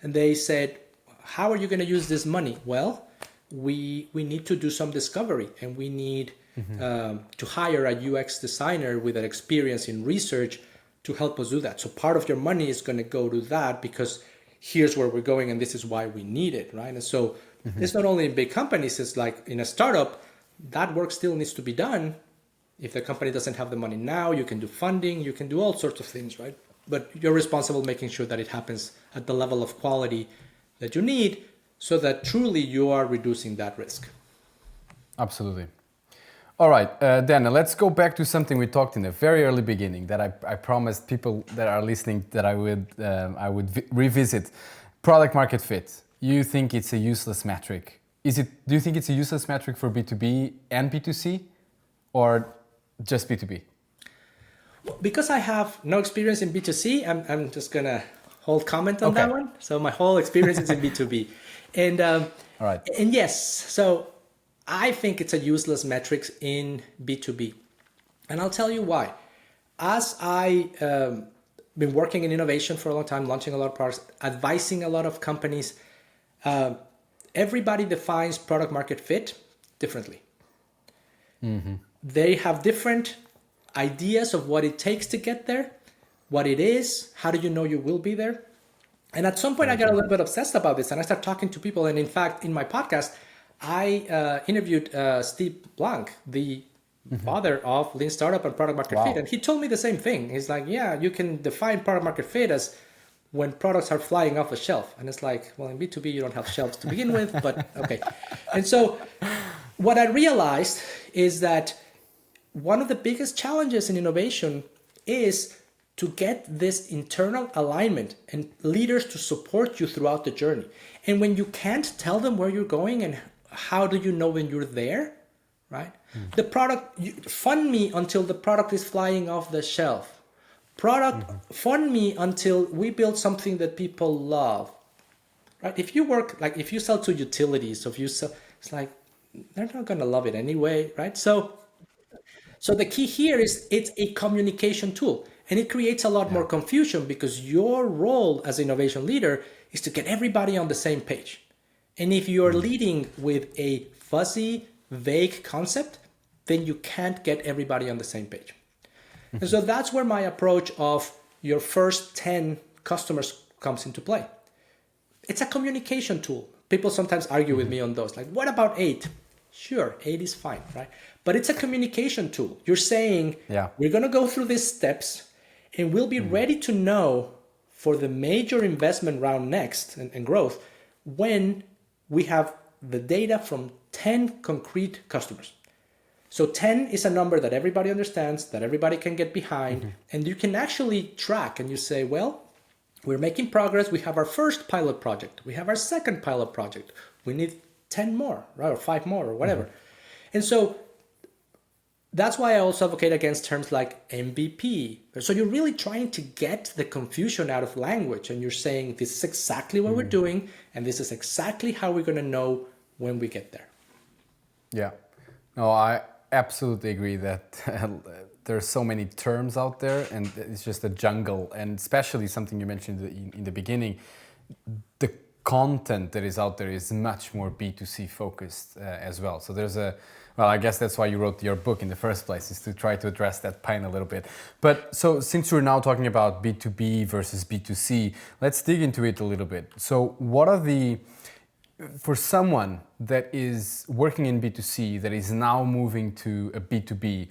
And they said, how are you going to use this money? Well, we need to do some discovery, and we need to hire a UX designer with an experience in research to help us do that. So part of your money is going to go to that, because here's where we're going and this is why we need it, right? And so it's not only in big companies, it's like in a startup, that work still needs to be done. If the company doesn't have the money now, you can do funding, you can do all sorts of things, right? But you're responsible making sure that it happens at the level of quality that you need, so that truly you are reducing that risk. Absolutely. All right, Daniel, let's go back to something we talked in the very early beginning that I promised people that are listening that I would revisit. Product market fit. You think it's a useless metric. Do you think it's a useless metric for B2B and B2C, or just B2B? Because I have no experience in B2C, I'm just going to hold comment on that one. So my whole experience is in B2B. And all right. And yes, so I think it's a useless metric in B2B. And I'll tell you why. As I been working in innovation for a long time, launching a lot of products, advising a lot of companies, everybody defines product market fit differently. Mm-hmm. They have different ideas of what it takes to get there, what it is, how do you know you will be there? And at some point I got a little bit obsessed about this, and I started talking to people. And in fact, in my podcast, I interviewed Steve Blank, the father of Lean Startup and Product Market Fit. And he told me the same thing. He's like, yeah, you can define product market fit as when products are flying off the shelf. And it's like, well, in B2B, you don't have shelves to begin with, but okay. And so what I realized is that one of the biggest challenges in innovation is to get this internal alignment and leaders to support you throughout the journey. And when you can't tell them where you're going and how do you know when you're there, right? The product, fund me until the product is flying off the shelf. Fund me until we build something that people love, right? If you work, like if you sell to utilities, if you sell, it's like, they're not going to love it anyway, right? So the key here is it's a communication tool, and it creates a lot more confusion, because your role as innovation leader is to get everybody on the same page. And if you're leading with a fuzzy, vague concept, then you can't get everybody on the same page. And so that's where my approach of your first 10 customers comes into play. It's a communication tool. People sometimes argue with me on those, like, what about 8? Sure, 8 is fine, right? But it's a communication tool. You're saying, we're going to go through these steps, and we'll be ready to know for the major investment round next and growth when we have the data from 10 concrete customers. So 10 is a number that everybody understands, that everybody can get behind, and you can actually track and you say, well, we're making progress. We have our first pilot project. We have our second pilot project. We need 10 more, right? Or 5 more or whatever. And so that's why I also advocate against terms like MVP. So you're really trying to get the confusion out of language, and you're saying this is exactly what we're doing, and this is exactly how we're going to know when we get there. Yeah, no, I absolutely agree that there's so many terms out there, and it's just a jungle. And especially something you mentioned in the beginning, the content that is out there is much more B2C focused as well. So there's well, I guess that's why you wrote your book in the first place, is to try to address that pain a little bit. But so since we're now talking about B2B versus B2C, let's dig into it a little bit. So what are for someone that is working in B2C, that is now moving to a B2B,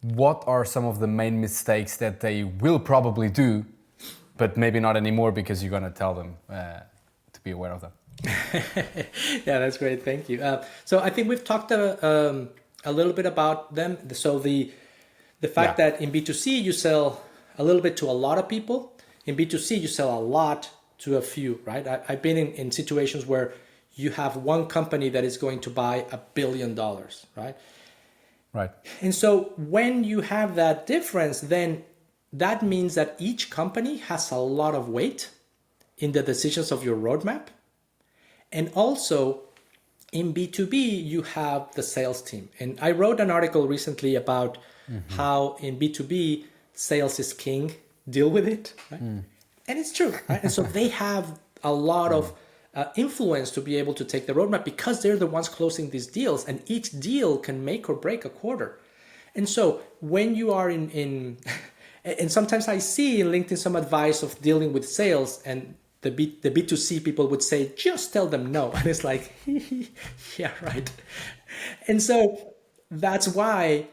what are some of the main mistakes that they will probably do, but maybe not anymore because you're going to tell them to be aware of them? Yeah, that's great. Thank you. So I think we've talked a little bit about them. So the fact that in B2C you sell a little bit to a lot of people. In B2C you sell a lot to a few, right? I've been in situations where you have one company that is going to buy $1 billion, right? Right. And so when you have that difference, then that means that each company has a lot of weight in the decisions of your roadmap. And also in B2B, you have the sales team. And I wrote an article recently about how in B2B, sales is king, deal with it. Right? And it's true. Right? And so they have a lot of influence to be able to take the roadmap because they're the ones closing these deals, and each deal can make or break a quarter. And so when you are in and sometimes I see in LinkedIn some advice of dealing with sales, and the B2C people would say, just tell them no. And it's like, yeah, right. And so that's why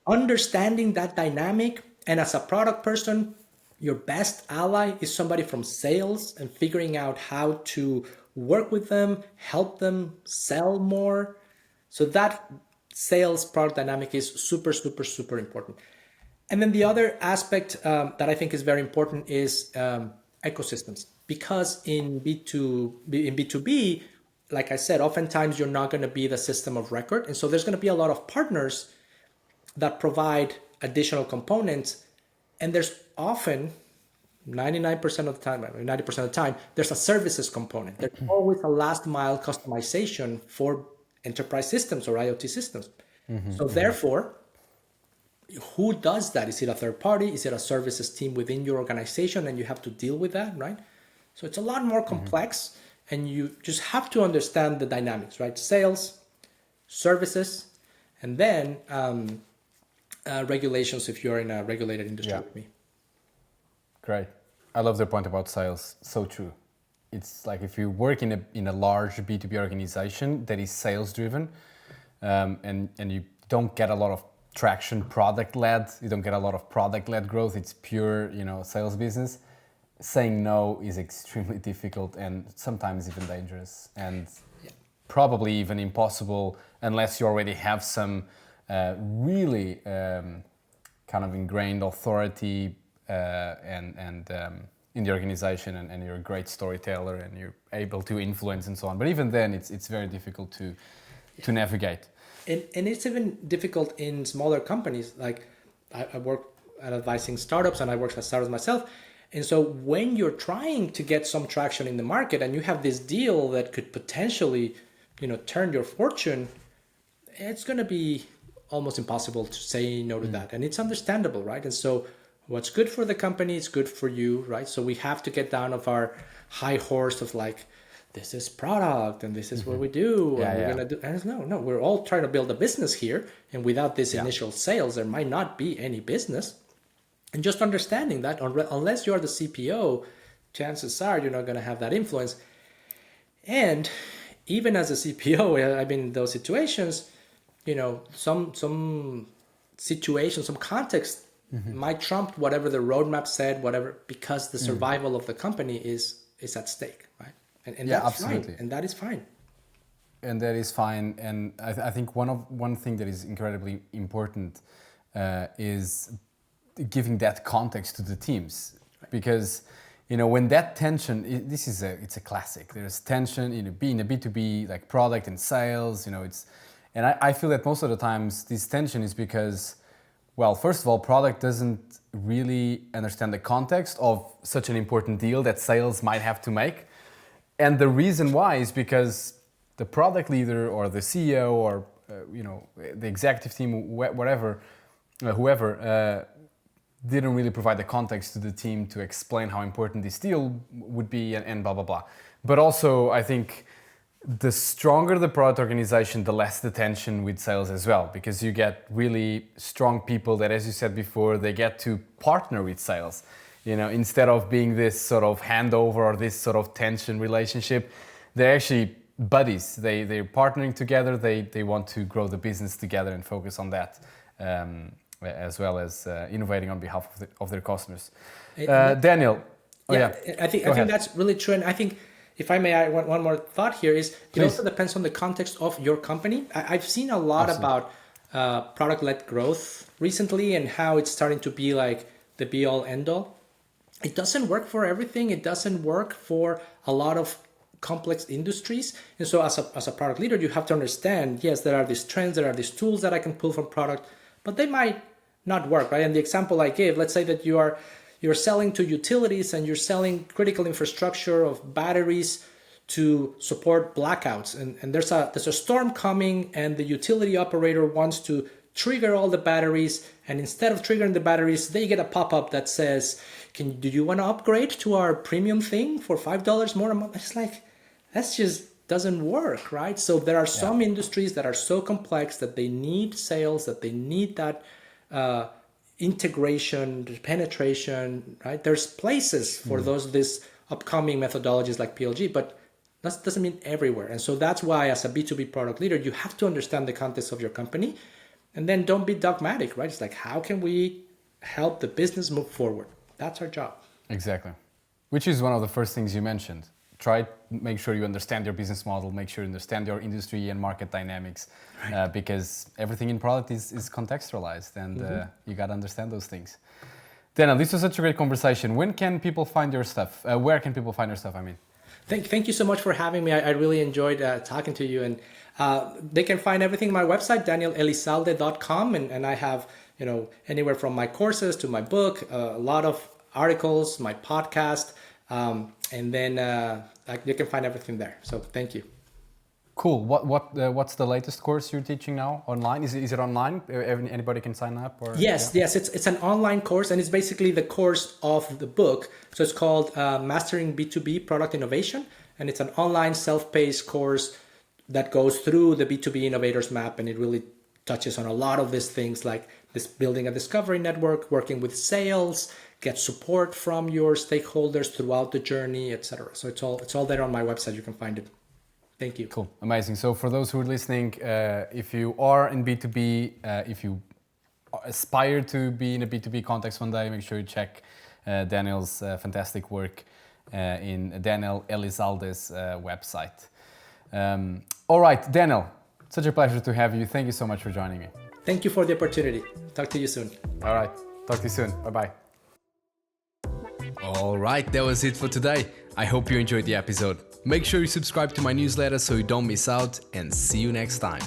understanding that dynamic, and as a product person, your best ally is somebody from sales, and figuring out how to work with them, help them sell more. So that sales product dynamic is super, super, super important. And then the other aspect that I think is very important is ecosystems. Because in B2B, like I said, oftentimes you're not going to be the system of record. And so there's going to be a lot of partners that provide additional components. And there's often 99% of the time, 90% of the time, there's a services component. There's always a last mile customization for enterprise systems or IoT systems. So therefore, who does that? Is it a third party? Is it a services team within your organization? And you have to deal with that, right? So it's a lot more complex, and you just have to understand the dynamics, right? Sales, services, and then regulations if you're in a regulated industry with me. Great. I love the point about sales. So true. It's like if you work in a large B2B organization that is sales driven, and you don't get a lot of traction product led, you don't get a lot of product led growth, it's pure, sales business. Saying no is extremely difficult and sometimes even dangerous, and probably even impossible unless you already have some really kind of ingrained authority and in the organization, and you're a great storyteller and you're able to influence and so on. But even then, it's very difficult to navigate. And it's even difficult in smaller companies. Like I work at advising startups, and I work at startups myself. And so when you're trying to get some traction in the market and you have this deal that could potentially, turn your fortune, it's going to be almost impossible to say no to that. And it's understandable, right? And so what's good for the company is good for you, right? So we have to get down off our high horse of like, this is product and this is what we do. And we're going to do. And no, we're all trying to build a business here. And without this initial sales, there might not be any business. And just understanding that, unless you're the CPO, chances are you're not going to have that influence. And even as a CPO, I've been in those situations, some situations, some context might trump whatever the roadmap said, whatever, because the survival of the company is at stake, right? And Yeah, that's absolutely. fine. And that is fine. And that is fine. And I think one thing that is incredibly important is giving that context to the teams, because when that tension, it's a classic. There's tension, being a B2B like product and sales. And I feel that most of the times this tension is because, well, first of all, product doesn't really understand the context of such an important deal that sales might have to make. And the reason why is because the product leader or the CEO or the executive team, whoever didn't really provide the context to the team to explain how important this deal would be and blah blah blah. But also, I think the stronger the product organization, the less the tension with sales as well, because you get really strong people that, as you said before, they get to partner with sales. Instead of being this sort of handover or this sort of tension relationship, they're actually buddies. They're partnering together. They want to grow the business together and focus on that, as well as innovating on behalf of their customers. Daniel, I think that's really true. And I think, if I may add one more thought here, is it also depends on the context of your company. I've seen a lot about product-led growth recently and how it's starting to be like the be-all, end-all. It doesn't work for everything. It doesn't work for a lot of complex industries. And so as a product leader, you have to understand, yes, there are these trends, there are these tools that I can pull from product, but they might not work, right? And the example I gave, let's say that you're selling to utilities and you're selling critical infrastructure of batteries to support blackouts. And there's a storm coming and the utility operator wants to trigger all the batteries. And instead of triggering the batteries, they get a pop-up that says, do you want to upgrade to our premium thing for $5 more a month? It's like, that's just doesn't work, right? So there are some industries that are so complex that they need sales, that they need that integration, penetration, right? There's places for this upcoming methodologies like PLG, but that doesn't mean everywhere. And so that's why, as a B2B product leader, you have to understand the context of your company, and then don't be dogmatic, right? It's like, how can we help the business move forward? That's our job. Exactly. Which is one of the first things you mentioned. Make sure you understand your business model, make sure you understand your industry and market dynamics, right. Because everything in product is contextualized, and you got to understand those things. Daniel, this was such a great conversation. When can people find your stuff? Where can people find your stuff, I mean? Thank you so much for having me. I really enjoyed talking to you. And they can find everything on my website, danielelizalde.com. And I have, anywhere from my courses to my book, a lot of articles, my podcast, and then you can find everything there. So thank you. Cool. What's the latest course you're teaching now online? Is it online? Anybody can sign up? Or yes. It's an online course, and it's basically the course of the book. So it's called Mastering B2B Product Innovation, and it's an online self-paced course that goes through the B2B Innovators Map, and it really touches on a lot of these things, like this building a discovery network, working with sales, get support from your stakeholders throughout the journey, etc. So it's all there on my website. You can find it. Thank you. Cool. Amazing. So for those who are listening, if you are in B2B, if you aspire to be in a B2B context one day, make sure you check Daniel's fantastic work in Daniel Elizalde's website. All right, Daniel, such a pleasure to have you. Thank you so much for joining me. Thank you for the opportunity. Talk to you soon. All right. Talk to you soon. Bye-bye. All right, that was it for today. I hope you enjoyed the episode. Make sure you subscribe to my newsletter so you don't miss out, and see you next time.